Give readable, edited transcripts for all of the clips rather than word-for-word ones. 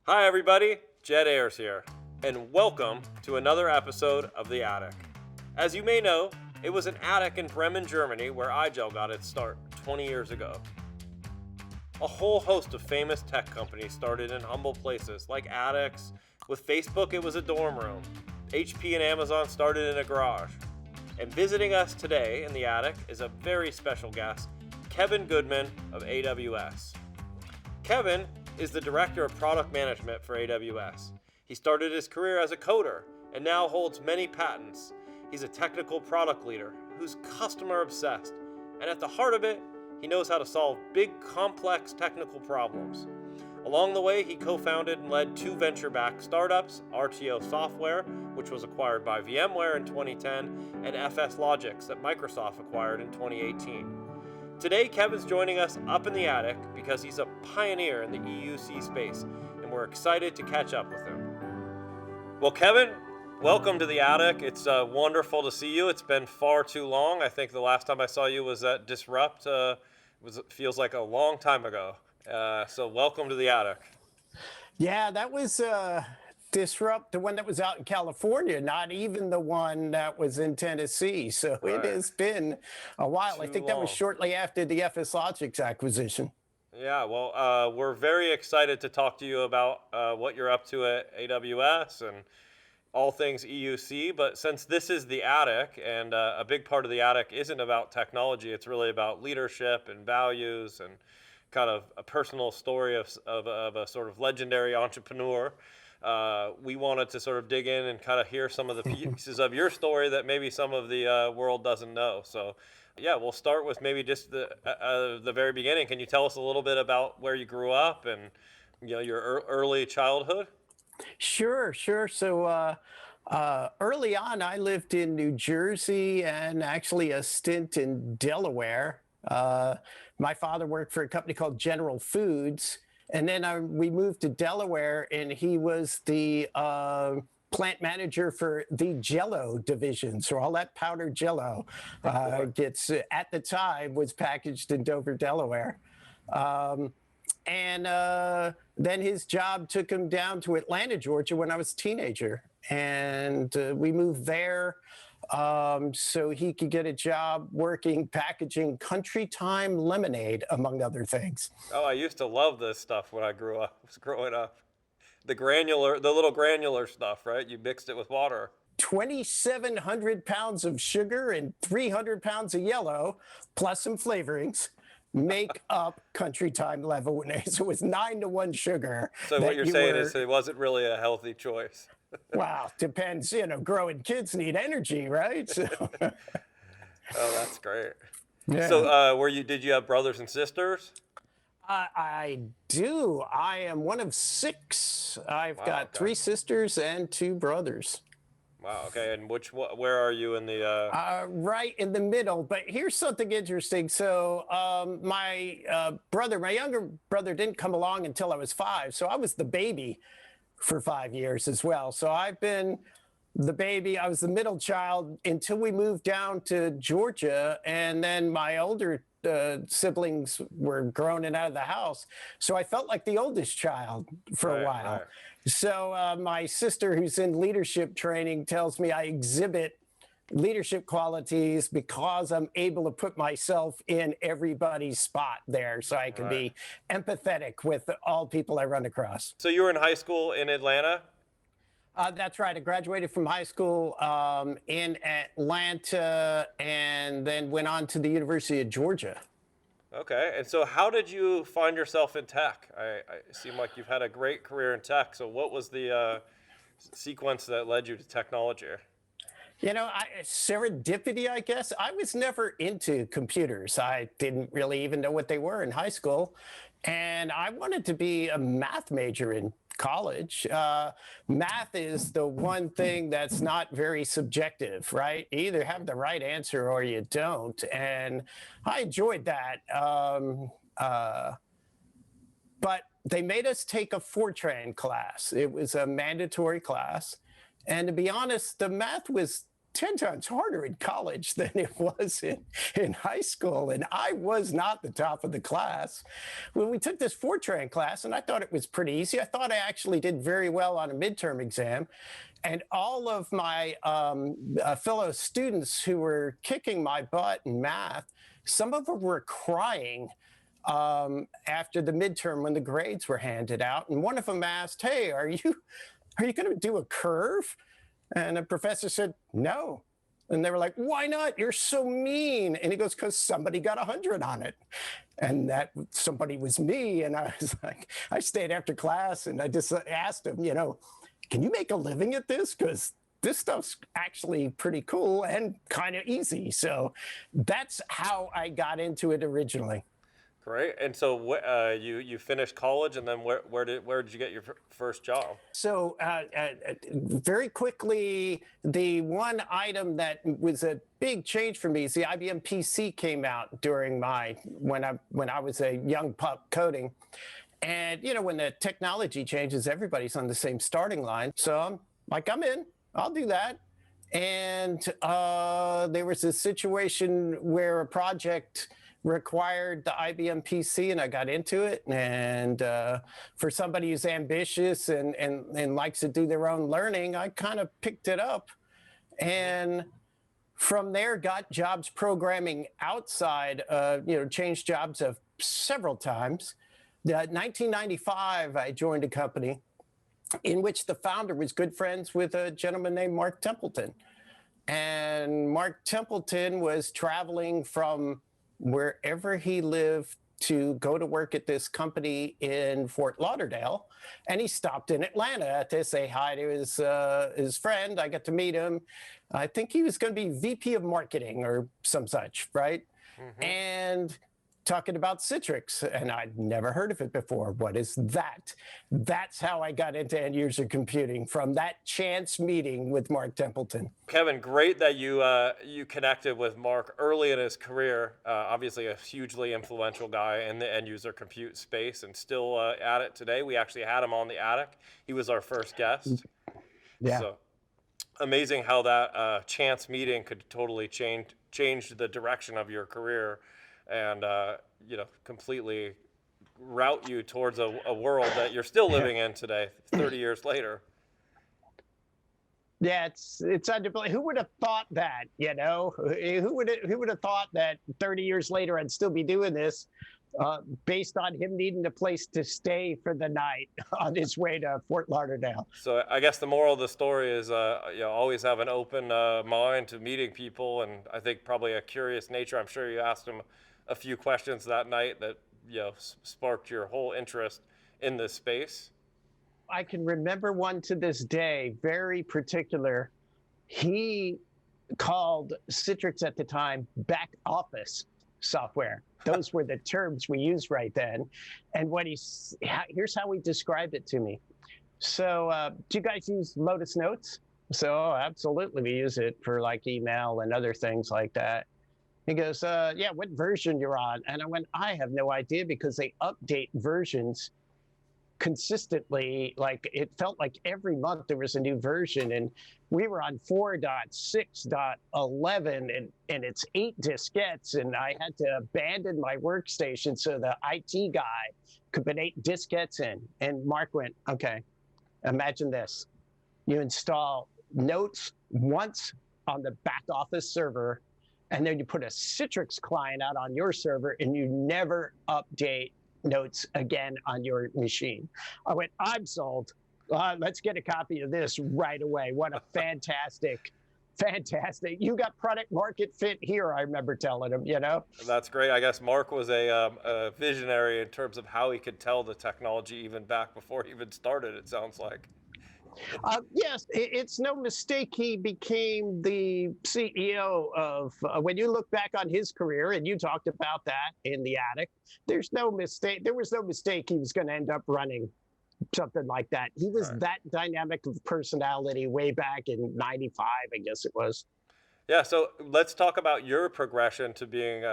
Hi everybody, Ayres here, and welcome to another episode of The Attic. As you may know, it was an attic in Bremen, Germany where IGEL got its start 20 years ago. A whole host of famous tech companies started in humble places like attics. With Facebook, it was a dorm room. HP and Amazon started in a garage. And visiting us today in the attic is a very special guest, Kevin Goodman of AWS. Kevin is the Director of Product Management for AWS. He started his career as a coder and now holds many patents. He's a technical product leader who's customer obsessed, and at the heart of it, he knows how to solve big, complex technical problems. Along the way, he co-founded and led two venture-backed startups, RTO Software, which was acquired by VMware in 2010, and FS Logics that Microsoft acquired in 2018. Today, Kevin's joining us up in the attic because he's a pioneer in the EUC space, and we're excited to catch up with him. Well, Kevin, welcome to the attic. It's wonderful to see you. It's been far too long. I think the last time I saw you was at Disrupt. Feels like a long time ago. So welcome to the attic. Yeah, that was Disrupt, the one that was out in California, not even the one that was in Tennessee. So Right. It has been a while. I Too think that was long. shortly after the FS Logics acquisition. Yeah, well, we're very excited to talk to you about what you're up to at AWS and all things EUC. But since this is the attic, and a big part of the attic isn't about technology, it's really about leadership and values and kind of a personal story of a sort of legendary entrepreneur. We wanted to sort of dig in and kind of hear some of the pieces of your story that maybe some of the world doesn't know. So, yeah, we'll start with maybe just the very beginning. Can you tell us a little bit about where you grew up and your early childhood? Sure. So early on, I lived in New Jersey and actually a stint in Delaware. My father worked for a company called General Foods. And then we moved to Delaware, and he was the plant manager for the Jello division. So all that powdered Jello gets, at the time, was packaged in Dover, Delaware. And then his job took him down to Atlanta, Georgia when I was a teenager. And we moved there so he could get a job working packaging Country Time lemonade, among other things. Oh, I used to love this stuff when I was growing up. The little granular stuff, right? You mixed it with water. 2,700 pounds of sugar and 300 pounds of yellow, plus some flavorings, make up Country Time lemonade. So it was 9-to-1 sugar. So what you're saying is it wasn't really a healthy choice. Wow, depends. Growing kids need energy, right? So, Oh, that's great. yeah. So, did you have brothers and sisters? I do. I am one of 6. I've Wow, got okay. 3 sisters and 2 brothers. Wwow. Okay. And where are you in the? Right in the middle. But here's something interesting. So my younger brother, didn't come along until I was 5. So I was the baby for 5 years as well. So I've been the baby. I was the middle child until we moved down to Georgia. And then my older siblings were grown and out of the house. So I felt like the oldest child for a while. Right. So my sister, who's in leadership training, tells me I exhibit leadership qualities because I'm able to put myself in everybody's spot there, so I can be empathetic with all people I run across. So you were in high school in Atlanta? That's right. I graduated from high school in Atlanta and then went on to the University of Georgia. Okay. And so how did you find yourself in tech? I seem like you've had a great career in tech. So what was the sequence that led you to technology? Serendipity, I guess. I was never into computers. I didn't really even know what they were in high school. And I wanted to be a math major in college. Math is the one thing that's not very subjective, right? You either have the right answer or you don't. And I enjoyed that. But they made us take a Fortran class. It was a mandatory class. And to be honest, the math was 10 times harder in college than it was in high school. And I was not the top of the class. When we took this Fortran class, and I thought it was pretty easy. I thought I actually did very well on a midterm exam. And all of my fellow students who were kicking my butt in math, some of them were crying after the midterm when the grades were handed out. And one of them asked, "Hey, are you going to do a curve?" And the professor said, "No." And they were like, "Why not? You're so mean." And he goes, "Because somebody got 100 on it." And that somebody was me. And I was like, I stayed after class and I just asked him, "Can you make a living at this? Because this stuff's actually pretty cool and kind of easy." So that's how I got into it originally. Great. And so you finished college, and then where did you get your first job? So very quickly, the one item that was a big change for me is the IBM PC came out during when I was a young pup coding. And when the technology changes, everybody's on the same starting line. So I'm like, I'm in. I'll do that. And there was a situation where a project required the IBM PC, and I got into it. And for somebody who's ambitious and likes to do their own learning, I kind of picked it up. And from there, got jobs programming outside, changed jobs of several times. 1995, I joined a company in which the founder was good friends with a gentleman named Mark Templeton. And Mark Templeton was traveling from wherever he lived to go to work at this company in Fort Lauderdale. And he stopped in Atlanta to say hi to his friend. I got to meet him. I think he was going to be VP of marketing or some such, right? Mm-hmm. And talking about Citrix, and I'd never heard of it before. What is that? That's how I got into end user computing, from that chance meeting with Mark Templeton. Kevin, great that you connected with Mark early in his career. Obviously, a hugely influential guy in the end user compute space, and still at it today. We actually had him on the Attic. He was our first guest. Yeah. So amazing how that chance meeting could totally change the direction of your career, and completely route you towards a world that you're still living in today, 30 years later. Yeah, it's unbelievable. Who would have thought that? Who would have thought that 30 years later I'd still be doing this, based on him needing a place to stay for the night on his way to Fort Lauderdale. So I guess the moral of the story is, always have an open mind to meeting people, and I think probably a curious nature. I'm sure you asked him a few questions that night that sparked your whole interest in this space. I can remember one to this day, very particular. He called Citrix at the time back office software. Those were the terms we used right then. And here's how he described it to me. So do you guys use Lotus Notes? So absolutely, we use it for like email and other things like that. He goes, yeah, what version you're on? And I went, I have no idea, because they update versions consistently. Like, it felt like every month there was a new version, and we were on 4.6.11, and it's 8 diskettes, and I had to abandon my workstation so the IT guy could put 8 diskettes in. And Mark went, okay, imagine this. You install Notes once on the back office server, and then you put a Citrix client out on your server, and you never update Notes again on your machine. I went, I'm sold. Let's get a copy of this right away. What a fantastic. You got product market fit here, I remember telling him, That's great. I guess Mark was a visionary in terms of how he could tell the technology even back before he even started, it sounds like. Yes, it's no mistake he became the CEO of, when you look back on his career, and you talked about that in the Attic, there was no mistake he was going to end up running something like that. He was that dynamic of personality way back in 95, I guess it was. Yeah, so let's talk about your progression to being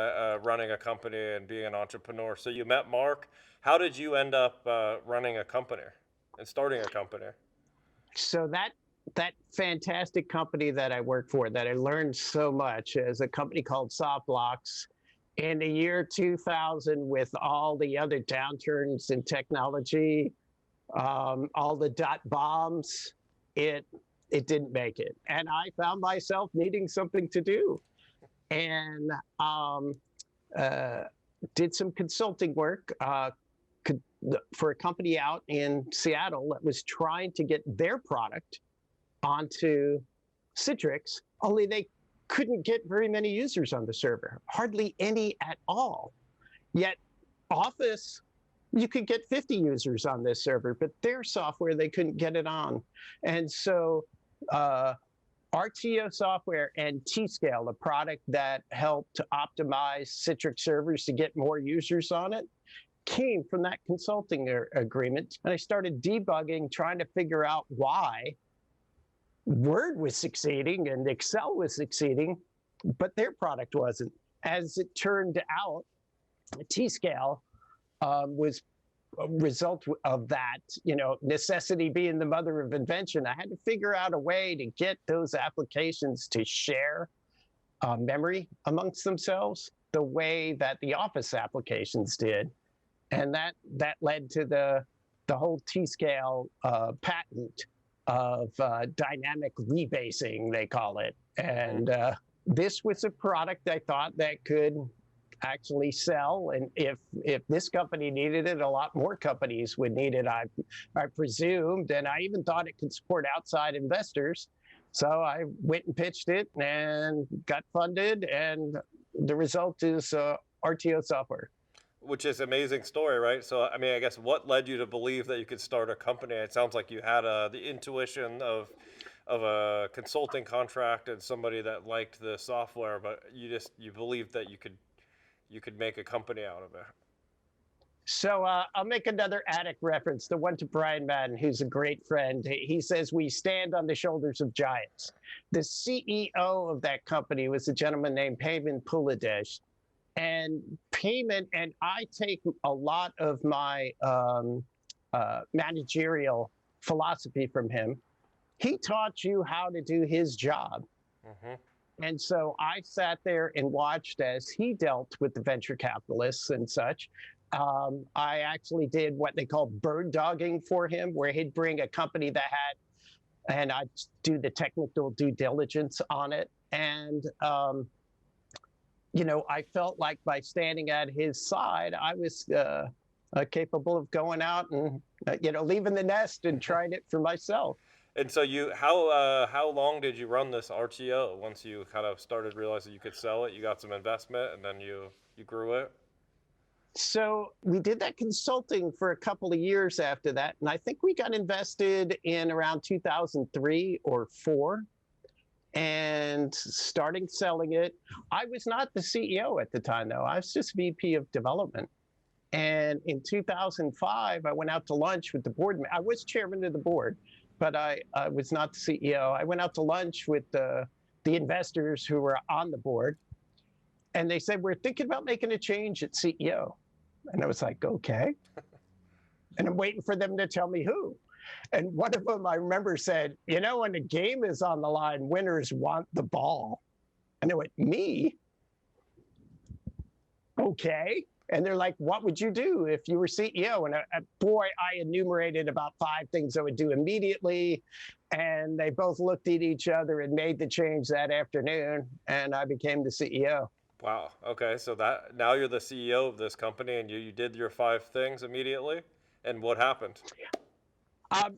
running a company and being an entrepreneur. So you met Mark. How did you end up running a company and starting a company? So that that fantastic company that I worked for, that I learned so much, is a company called SoftBlocks. In the year 2000, with all the other downturns in technology, all the dot bombs, it didn't make it, and I found myself needing something to do, and did some consulting work for a company out in Seattle that was trying to get their product onto Citrix, only they couldn't get very many users on the server, hardly any at all. Yet Office, you could get 50 users on this server, but their software, they couldn't get it on. And so RTO software and T-Scale, a product that helped to optimize Citrix servers to get more users on it, came from that consulting agreement. And I started debugging, trying to figure out why Word was succeeding and Excel was succeeding, but their product wasn't. As it turned out, T-Scale was a result of that, necessity being the mother of invention. I had to figure out a way to get those applications to share memory amongst themselves the way that the Office applications did. And that led to the whole T-Scale patent of dynamic rebasing, they call it. And this was a product I thought that could actually sell. And if this company needed it, a lot more companies would need it, I presumed. And I even thought it could support outside investors. So I went and pitched it and got funded. And the result is RTO software. Which is an amazing story, right? So, I mean, I guess what led you to believe that you could start a company? It sounds like you had the intuition of a consulting contract and somebody that liked the software, but you believed that you could make a company out of it. So I'll make another Attic reference, the one to Brian Madden, who's a great friend. He says, we stand on the shoulders of giants. The CEO of that company was a gentleman named Payman Puladesh. And Payman, and I take a lot of my managerial philosophy from him. He taught you how to do his job. Mm-hmm. And so I sat there and watched as he dealt with the venture capitalists and such. I actually did what they call bird dogging for him, where he'd bring a company that had, and I'd do the technical due diligence on it. And I felt like by standing at his side, I was capable of going out and, leaving the nest and trying it for myself. And so how long did you run this RTO once you kind of started realizing you could sell it? You got some investment and then you grew it? So we did that consulting for a couple of years after that. And I think we got invested in around 2003 or 4. And starting selling it. I was not the CEO at the time, though. I was just VP of development. And in 2005, I went out to lunch with the board. I was chairman of the board, but I was not the CEO. I went out to lunch with the investors who were on the board. And they said, we're thinking about making a change at CEO. And I was like, okay. And I'm waiting for them to tell me who. And one of them, I remember, said, when the game is on the line, winners want the ball. And I went, me? Okay. And they're like, what would you do if you were CEO? And I enumerated about 5 things I would do immediately. And they both looked at each other and made the change that afternoon. And I became the CEO. Wow. Okay. So now you're the CEO of this company and you did your 5 things immediately. And what happened?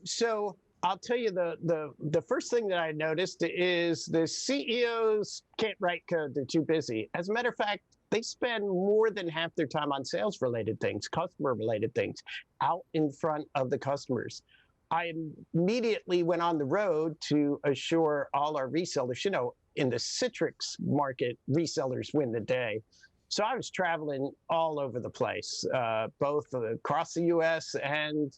So I'll tell you the first thing that I noticed is the CEOs can't write code. They're too busy. As a matter of fact, they spend more than half their time on sales-related things, customer-related things, out in front of the customers. I immediately went on the road to assure all our resellers, in the Citrix market, resellers win the day. So I was traveling all over the place, both across the US and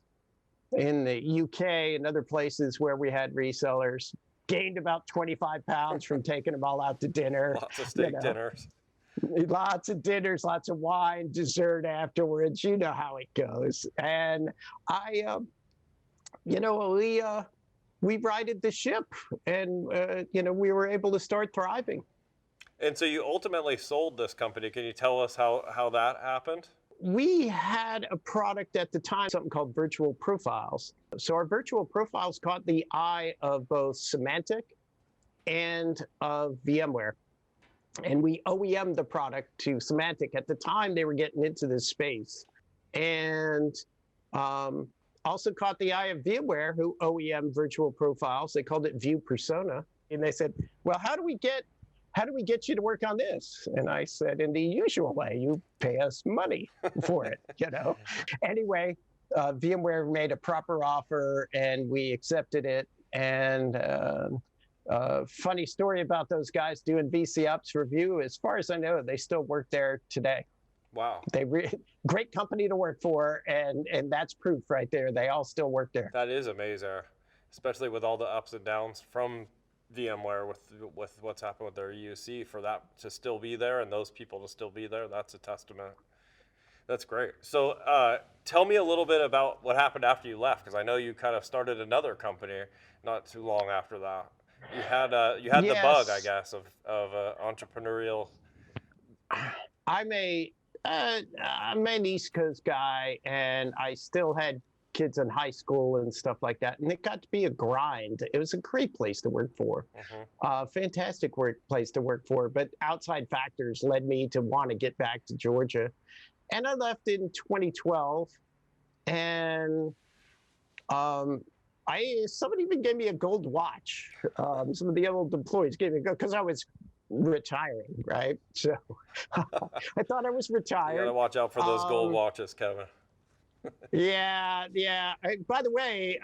in the UK and other places where we had resellers. Gained about 25 pounds from taking them all out to dinner. Lots of steak dinners. Lots of dinners, lots of wine, dessert afterwards. You know how it goes. And we righted the ship, and we were able to start thriving. And so you ultimately sold this company. Can you tell us how that happened? We had a product at the time, something called virtual profiles. So our virtual profiles caught the eye of both Symantec and of VMware. And we OEM'd the product to Symantec. At the time, they were getting into this space. And also caught the eye of VMware, who OEM virtual profiles. They called it View Persona. And they said, well, how do we get you to work on this? And I said, in the usual way, you pay us money for it, Anyway, VMware made a proper offer and we accepted it. And funny story about those guys doing VC Ops review. As far as I know, they still work there today. Wow. Great company to work for, and that's proof right there. They all still work there. That is amazing, especially with all the ups and downs from VMware with what's happened with their UC, for that to still be there and those people to still be there. That's a testament. That's great. So tell me a little bit about what happened after you left, because I know you kind of started another company not too long after that. You had Yes. The bug, I guess, of entrepreneurial. I'm an East Coast guy, and I still had kids in high school and stuff like that. And it got to be a grind. It was a great place to work for, fantastic place to work for. But outside factors led me to want to get back to Georgia. And I left in 2012. And somebody even gave me a gold watch. Some of the old employees gave me a gold, because I was retiring, right? So I thought I was retired. You gotta watch out for those gold watches, Kevin. Yeah. By the way,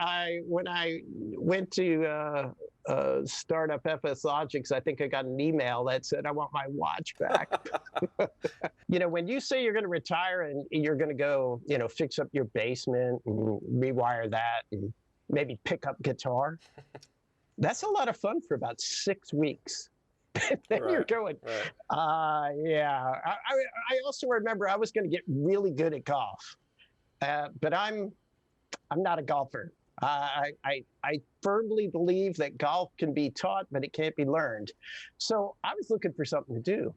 when I went to start up FS Logics, I think I got an email that said, I want my watch back. When you say you're going to retire and you're going to go, fix up your basement and rewire that and maybe pick up guitar, that's a lot of fun for about 6 weeks. Then you're going, yeah. I also remember I was going to get really good at golf, but I'm not a golfer. I firmly believe that golf can be taught, but it can't be learned. So I was looking for something to do.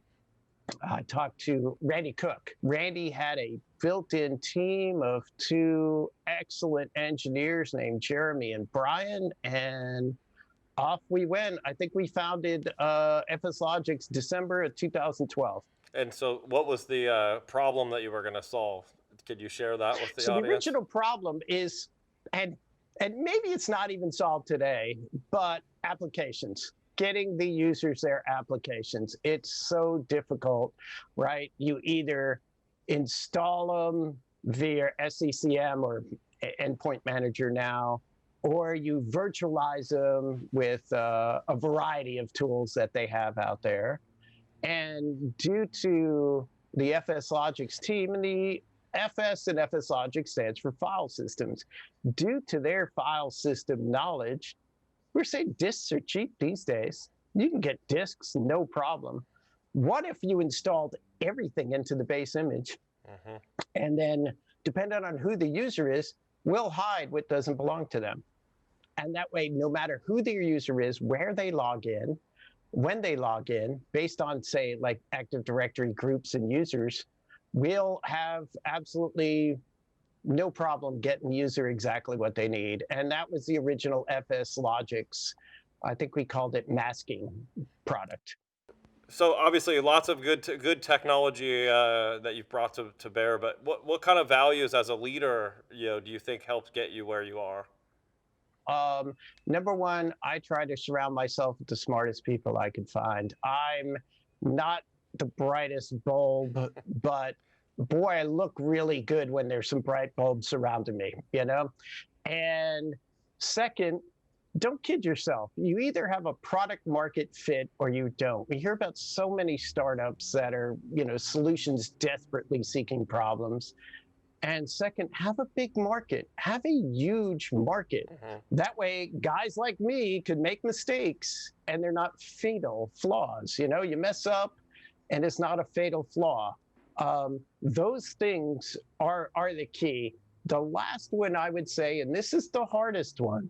I talked to Randy Cook. Randy had a built-in team of 2 excellent engineers named Jeremy and Brian, and off we went. I think we founded FS Logics December of 2012. And so what was the problem that you were going to solve? Could you share that with the audience? So the original problem is, and maybe it's not even solved today, but applications. Getting the users their applications. It's so difficult, right? You either install them via SCCM or Endpoint Manager now, or you virtualize them with a variety of tools that they have out there. And due to the FS Logics team, and the FS and FS Logics stands for file systems, due to their file system knowledge, we're saying disks are cheap these days. You can get disks, no problem. What if you installed everything into the base image? And then, depending on who the user is, we'll hide what doesn't belong to them. And that way, no matter who their user is, where they log in, when they log in, based on, say, like Active Directory groups and users, we'll have absolutely no problem getting the user exactly what they need. And that was the original FS Logics. I think we called it masking product. So obviously lots of good technology that you've brought to bear, but what kind of values as a leader, do you think helped get you where you are? Number one, I try to surround myself with the smartest people I could find. I'm not the brightest bulb, but boy, I look really good when there's some bright bulbs surrounding me, And second, don't kid yourself. You either have a product market fit or you don't. We hear about so many startups that are, solutions desperately seeking problems. And second, have a big market, have a huge market. That way, guys like me could make mistakes and they're not fatal flaws. You mess up and it's not a fatal flaw. Those things are the key. The last one I would say, and this is the hardest one,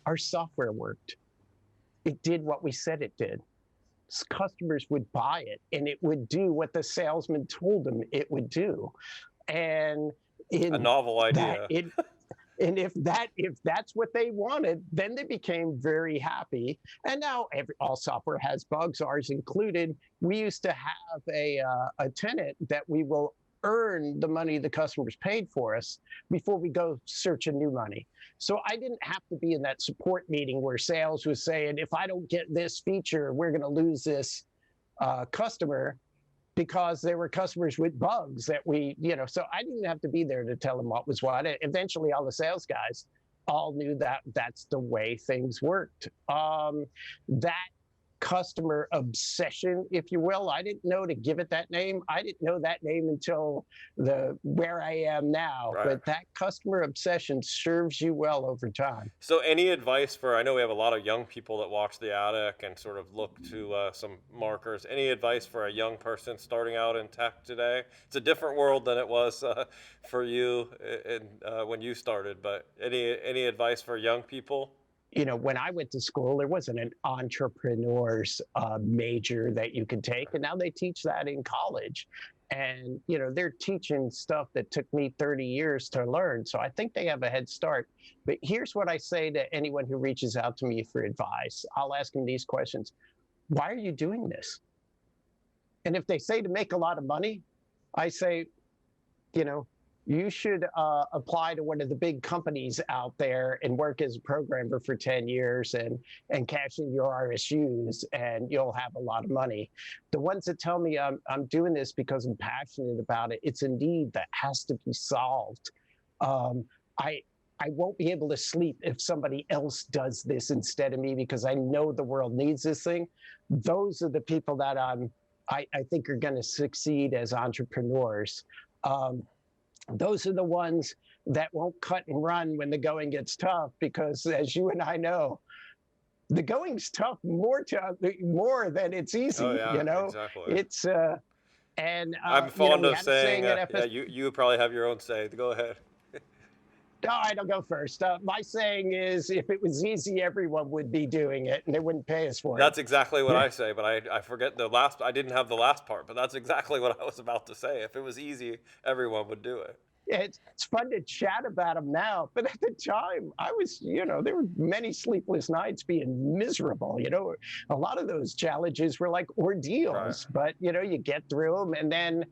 our software worked. It did what we said it did. Customers would buy it, and it would do what the salesman told them it would do. And A novel idea. And if that's what they wanted, then they became very happy. And now all software has bugs, ours included. We used to have a tenet that we will earn the money the customers paid for us before we go searching new money. So I didn't have to be in that support meeting where sales was saying, if I don't get this feature, we're going to lose this customer, because there were customers with bugs that so I didn't have to be there to tell them what was what. Eventually, all the sales guys all knew that that's the way things worked. That customer obsession, if you will, I didn't know to give it that name. I didn't know that name until where I am now. Right. But that customer obsession serves you well over time. So any advice I know we have a lot of young people that watch The Attic and sort of look to some markers. Any advice for a young person starting out in tech today? It's a different world than it was for you when you started, but any advice for young people? When I went to school, there wasn't an entrepreneur's major that you could take. And now they teach that in college. And, they're teaching stuff that took me 30 years to learn. So I think they have a head start. But here's what I say to anyone who reaches out to me for advice. I'll ask them these questions. Why are you doing this? And if they say to make a lot of money, I say, you should apply to one of the big companies out there and work as a programmer for 10 years and cash in your RSUs, and you'll have a lot of money. The ones that tell me I'm doing this because I'm passionate about it, it's a need that has to be solved. I won't be able to sleep if somebody else does this instead of me, because I know the world needs this thing. Those are the people that I think are going to succeed as entrepreneurs. Those are the ones that won't cut and run when the going gets tough, because as you and I know, the going's tough more than it's easy. Oh, yeah, exactly. It's and I'm fond of saying, FS... you probably have your own say. Go ahead. No, I don't go first. My saying is, if it was easy, everyone would be doing it, and they wouldn't pay us for it. That's exactly what I say, but I forget the last. I didn't have the last part, but that's exactly what I was about to say. If it was easy, everyone would do it. It's fun to chat about them now, but at the time, I was, there were many sleepless nights being miserable. A lot of those challenges were like ordeals, right. But you get through them, and then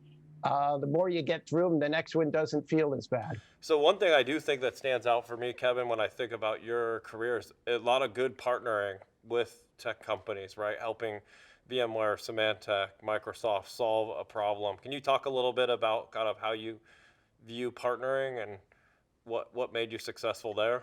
the more you get through them, the next one doesn't feel as bad. So one thing I do think that stands out for me, Kevin, when I think about your career, is a lot of good partnering with tech companies, right? Helping VMware, Symantec, Microsoft solve a problem. Can you talk a little bit about kind of how you view partnering and what made you successful there?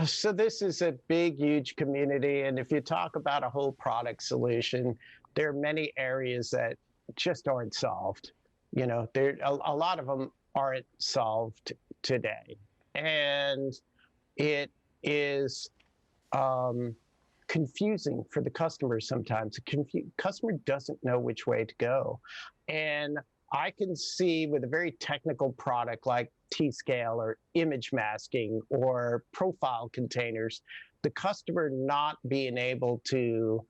So this is a big, huge community. And if you talk about a whole product solution, there are many areas that just aren't solved. There a lot of them aren't solved today. And it is confusing for the customer sometimes. The customer doesn't know which way to go. And I can see with a very technical product like T-Scale or image masking or profile containers, the customer not being able to,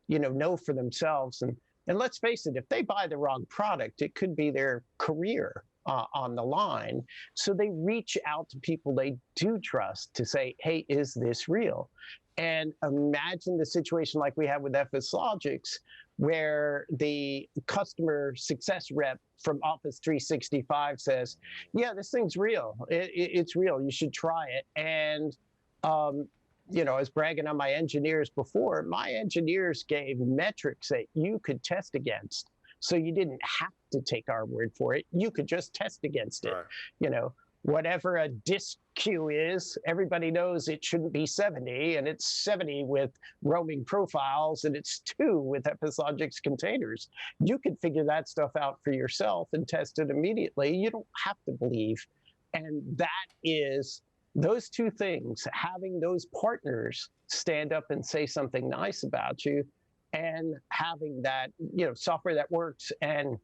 know for themselves. And let's face it, if they buy the wrong product, it could be their career on the line. So they reach out to people they do trust to say, hey, is this real? And imagine the situation like we have with FSLogix, where the customer success rep from Office 365 says, yeah, this thing's real. It's real. You should try it. And, I was bragging on my engineers before. My engineers gave metrics that you could test against. So you didn't have to take our word for it. You could just test against it. Right. Whatever a disk queue is, everybody knows it shouldn't be 70, and it's 70 with roaming profiles, and it's 2 with FSLogix containers. You can figure that stuff out for yourself and test it immediately. You don't have to believe. And that is those two things, having those partners stand up and say something nice about you, and having that, software that works and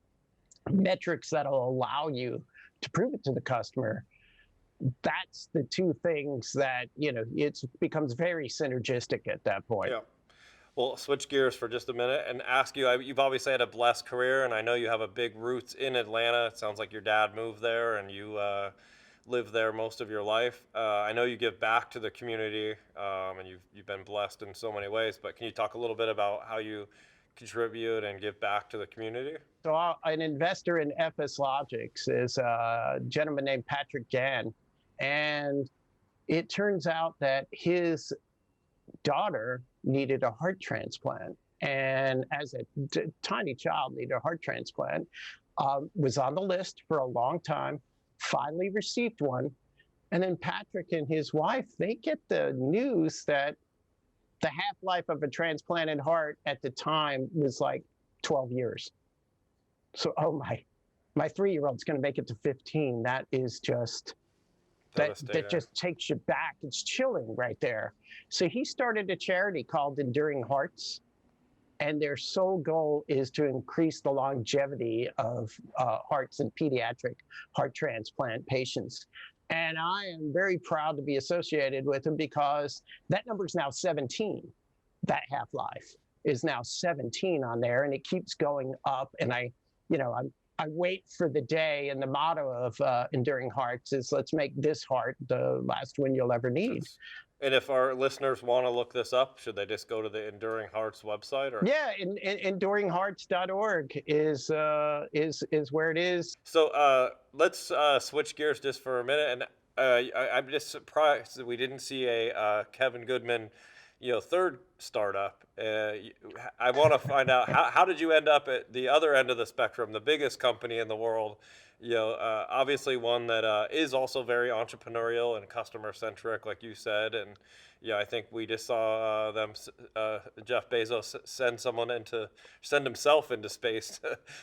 metrics that'll allow you to prove it to the customer. that's the two things that, it becomes very synergistic at that point. Yeah. Well, switch gears for just a minute and ask you. You've obviously had a blessed career, and I know you have a big roots in Atlanta. It sounds like your dad moved there, and you lived there most of your life. I know you give back to the community, and you've been blessed in so many ways. But can you talk a little bit about how you contribute and give back to the community? So an investor in FS Logics is a gentleman named Patrick Gann, and it turns out that his daughter needed a heart transplant, and as a tiny child needed a heart transplant, was on the list for a long time, finally received one, and then Patrick and his wife, they get the news that the half-life of a transplanted heart at the time was like 12 years. So, oh my 3-year-old's going to make it to 15. That is just, that just takes you back. It's chilling right there. So he started a charity called Enduring Hearts, and their sole goal is to increase the longevity of hearts in pediatric heart transplant patients. And I am very proud to be associated with them because that number is now 17. That half-life is now 17 on there, and it keeps going up. And I wait for the day, and the motto of Enduring Hearts is, let's make this heart the last one you'll ever need. And if our listeners want to look this up, should they just go to the Enduring Hearts website? Or? Yeah, enduringhearts.org is where it is. So let's switch gears just for a minute. And I'm just surprised that we didn't see a Kevin Goodman, third startup. I want to find out how did you end up at the other end of the spectrum, the biggest company in the world? Obviously one that is also very entrepreneurial and customer centric, like you said. And I think we just saw Jeff Bezos send himself into space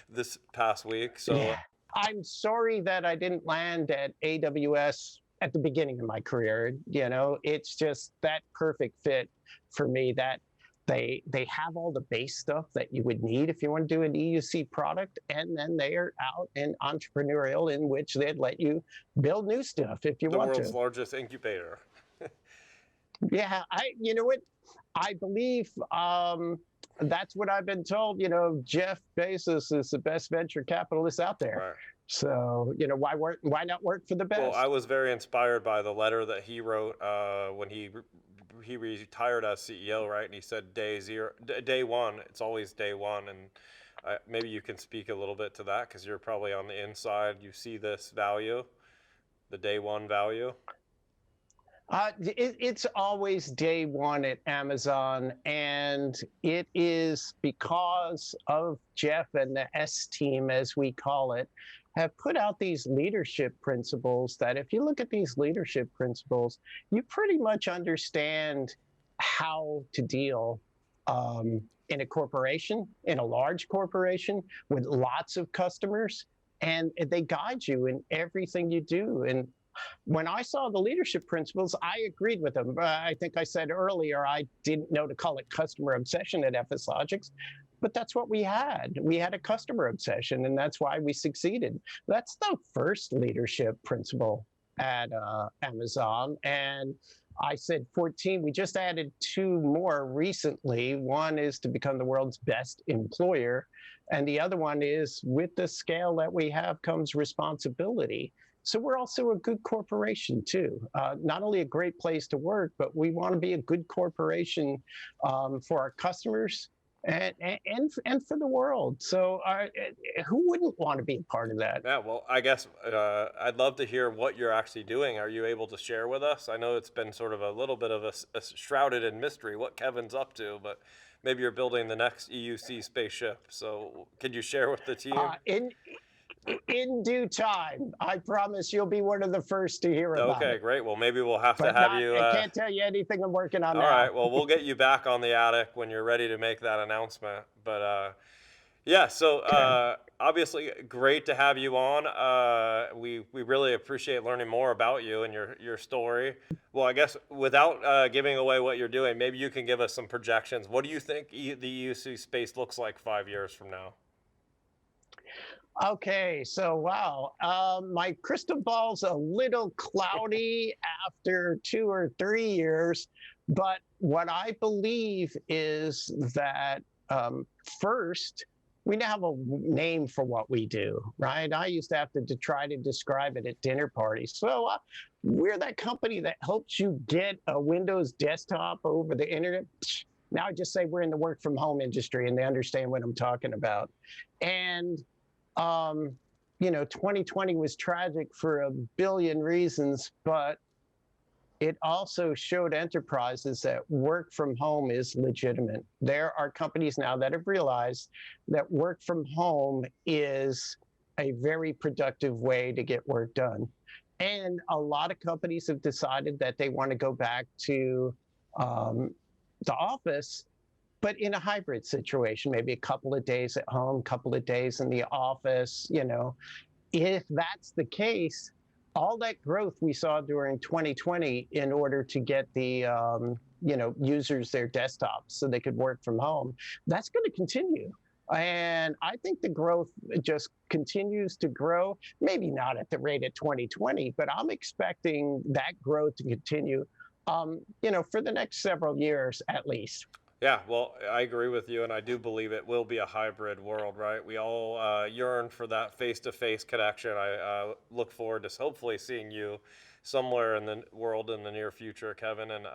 this past week. So yeah. I'm sorry that I didn't land at AWS at the beginning of my career. It's just that perfect fit for me, that they have all the base stuff that you would need if you want to do an EUC product, and then they are out and entrepreneurial, in which they'd let you build new stuff if you want to. The world's largest incubator. Yeah, you know what? I believe that's what I've been told. Jeff Bezos is the best venture capitalist out there. Right. So, why not work for the best? Well, I was very inspired by the letter that he wrote when he retired as CEO, right? And he said day one, it's always day one. And maybe you can speak a little bit to that, because you're probably on the inside. You see this value, the day one value. It's always day one at Amazon, and it is because of Jeff and the S team, as we call it, have put out these leadership principles that, if you look at these leadership principles, you pretty much understand how to deal in a corporation, in a large corporation with lots of customers, and they guide you in everything you do. And when I saw the leadership principles, I agreed with them. I think I said earlier, I didn't know to call it customer obsession at FS Logics, but that's what we had. We had a customer obsession, and that's why we succeeded. That's the first leadership principle at Amazon. And I said 14. We just added 2 more recently. One is to become the world's best employer, and the other one is, with the scale that we have comes responsibility. So we're also a good corporation too. Not only a great place to work, but we want to be a good corporation for our customers and for the world. So who wouldn't want to be a part of that? Yeah, well, I guess I'd love to hear what you're actually doing. Are you able to share with us? I know it's been sort of a little bit of a shrouded in mystery what Kevin's up to, but maybe you're building the next EUC spaceship. So could you share with the team? In due time, I promise you'll be one of the first to hear about it. Okay, great. Well, maybe we'll have to have you. I can't tell you anything I'm working on now. All right. Well, we'll get you back on the attic when you're ready to make that announcement. But yeah, so obviously great to have you on. We really appreciate learning more about you and your story. Well, I guess without giving away what you're doing, maybe you can give us some projections. What do you think the EUC space looks like 5 years from now? Okay, so wow, my crystal ball's a little cloudy after 2 or 3 years, but what I believe is that first, we now have a name for what we do, right? I used to have to try to describe it at dinner parties. So we're that company that helps you get a Windows desktop over the internet. Now I just say we're in the work from home industry, and they understand what I'm talking about. And um, 2020 was tragic for a billion reasons, but it also showed enterprises that work from home is legitimate. There are companies now that have realized that work from home is a very productive way to get work done. And a lot of companies have decided that they want to go back to um, the office, but in a hybrid situation, maybe a couple of days at home, a couple of days in the office. If that's the case, all that growth we saw during 2020 in order to get the users their desktops so they could work from home, that's going to continue. And I think the growth just continues to grow, maybe not at the rate of 2020, but I'm expecting that growth to continue, for the next several years at least. Yeah, well, I agree with you, and I do believe it will be a hybrid world, right? We all yearn for that face-to-face connection. I look forward to hopefully seeing you somewhere in the world in the near future, Kevin. And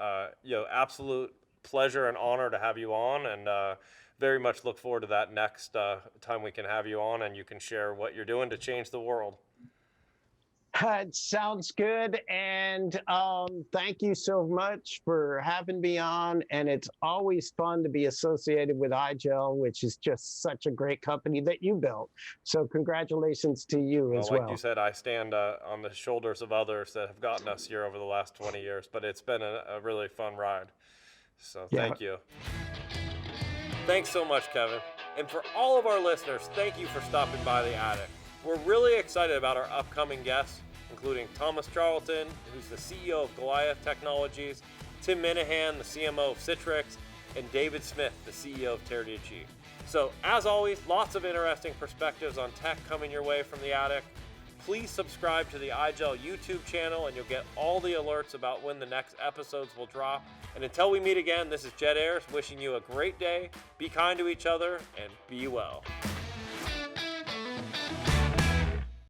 absolute pleasure and honor to have you on, and very much look forward to that next time we can have you on, and you can share what you're doing to change the world. It sounds good. And thank you so much for having me on. And it's always fun to be associated with IGEL, which is just such a great company that you built. So congratulations to you as well. Like you said, I stand on the shoulders of others that have gotten us here over the last 20 years, but it's been a really fun ride. So thank you. Thanks so much, Kevin. And for all of our listeners, thank you for stopping by the Attic. We're really excited about our upcoming guests, including Thomas Charlton, who's the CEO of Goliath Technologies, Tim Minahan, the CMO of Citrix, and David Smith, the CEO of Terdici. So, as always, lots of interesting perspectives on tech coming your way from the Attic. Please subscribe to the IGEL YouTube channel, and you'll get all the alerts about when the next episodes will drop. And until we meet again, this is Ayres wishing you a great day, be kind to each other, and be well.